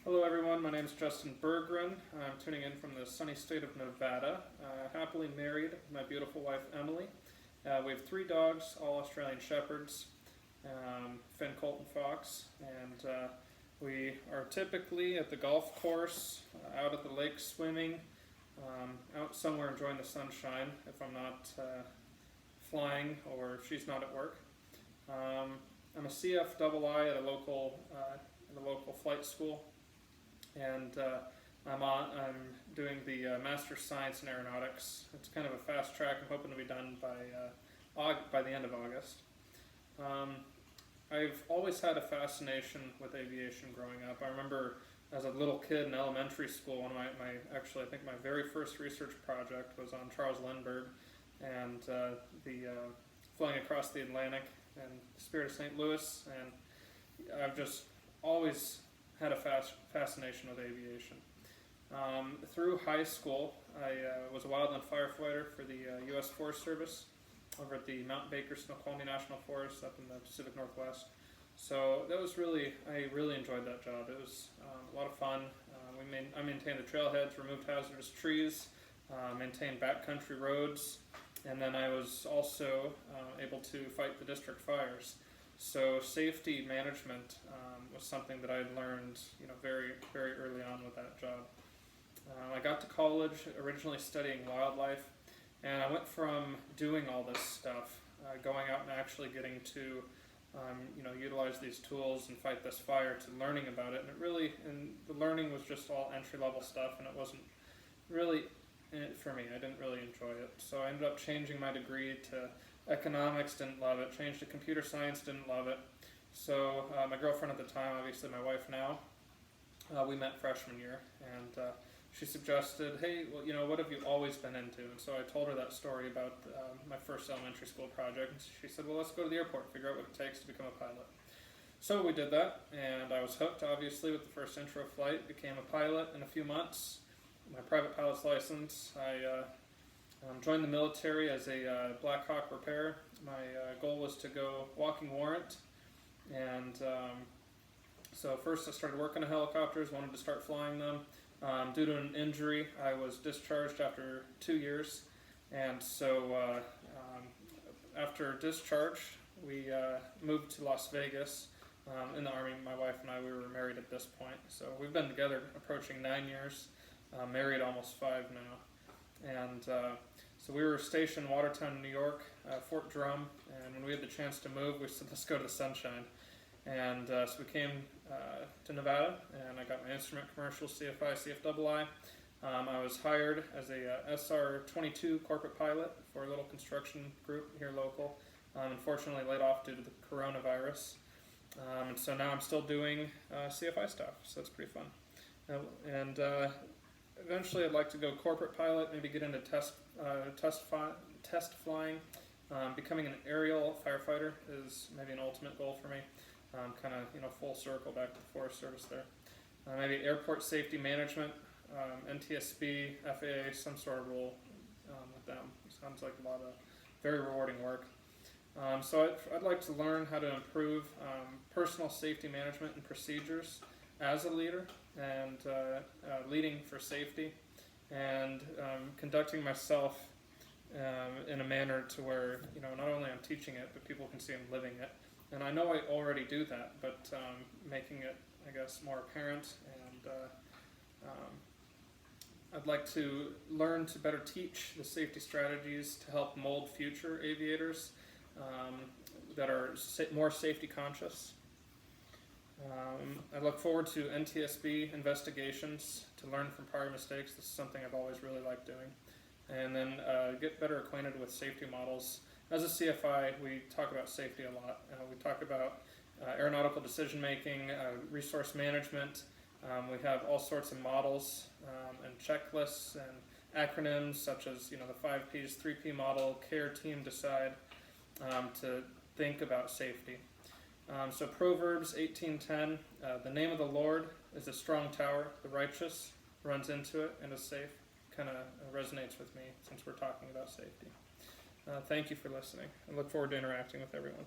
Hello everyone, my name is Justin Berggren. I'm tuning in from the sunny state of Nevada. Happily married with my beautiful wife Emily. We have three dogs, all Australian Shepherds, Finn, Colt, and Fox. And we are typically at the golf course, out at the lake swimming, out somewhere enjoying the sunshine if I'm not flying or if she's not at work. I'm a CFII at a local flight school. And I'm doing the Master's Science in Aeronautics. It's kind of a fast track. I'm hoping to be done by the end of August. I've always had a fascination with aviation growing up. I remember as a little kid in elementary school, one of I think my very first research project was on Charles Lindbergh and the flying across the Atlantic and the Spirit of St. Louis. And I've just always had a fascination with aviation. Through high school, I was a wildland firefighter for the U.S. Forest Service over at the Mount Baker Snoqualmie National Forest up in the Pacific Northwest. So that was I really enjoyed that job. It was a lot of fun. I maintained the trailheads, removed hazardous trees, maintained backcountry roads, and then I was also able to fight the district fires. So safety management was something that I had learned, very, very early on with that job. I got to college originally studying wildlife, and I went from doing all this stuff, going out and actually getting to, utilize these tools and fight this fire, to learning about it. And the learning was just all entry-level stuff, and it wasn't really for me. I didn't really enjoy it. So I ended up changing my degree to economics, didn't love it. Changed to computer science, didn't love it. So my girlfriend at the time, obviously my wife now, we met freshman year, and she suggested, hey, well, what have you always been into? And so I told her that story about my first elementary school project, and she said, well, let's go to the airport, figure out what it takes to become a pilot. So we did that, and I was hooked, obviously, with the first intro flight, became a pilot in a few months, my private pilot's license. I joined the military as a Black Hawk repairer. My goal was to go walking warrant, and so first I started working on helicopters, wanted to start flying them. Due to an injury, I was discharged after 2 years, and so after discharge, we moved to Las Vegas. In the Army, my wife and I, we were married at this point, so we've been together approaching 9 years, married almost 5 now, and so we were stationed in Watertown, New York, Fort Drum, and when we had the chance to move, we said, let's go to the sunshine. And so we came to Nevada, and I got my instrument commercial, CFII. I was hired as a SR-22 corporate pilot for a little construction group here local. Unfortunately laid off due to the coronavirus. And so now I'm still doing CFI stuff, so that's pretty fun. And eventually I'd like to go corporate pilot, maybe get into test flying. Becoming an aerial firefighter is maybe an ultimate goal for me. Kind of, full circle back to the Forest Service there. Maybe airport safety management, NTSB, FAA, some sort of role with them. Sounds like a lot of very rewarding work. So I'd like to learn how to improve personal safety management and procedures as a leader, and leading for safety, and conducting myself in a manner to where, not only I'm teaching it, but people can see I'm living it. And I know I already do that, but making it, I guess, more apparent, and I'd like to learn to better teach the safety strategies to help mold future aviators that are more safety conscious. I look forward to NTSB investigations to learn from prior mistakes. This is something I've always really liked doing. And then get better acquainted with safety models. As a CFI, we talk about safety a lot. We talk about aeronautical decision making, resource management. We have all sorts of models and checklists and acronyms such as the 5 Ps, 3P model, care, team, decide, to think about safety. So Proverbs 18:10, the name of the Lord is a strong tower, the righteous runs into it and is safe. Kind of resonates with me since we're talking about safety. Thank you for listening. I look forward to interacting with everyone.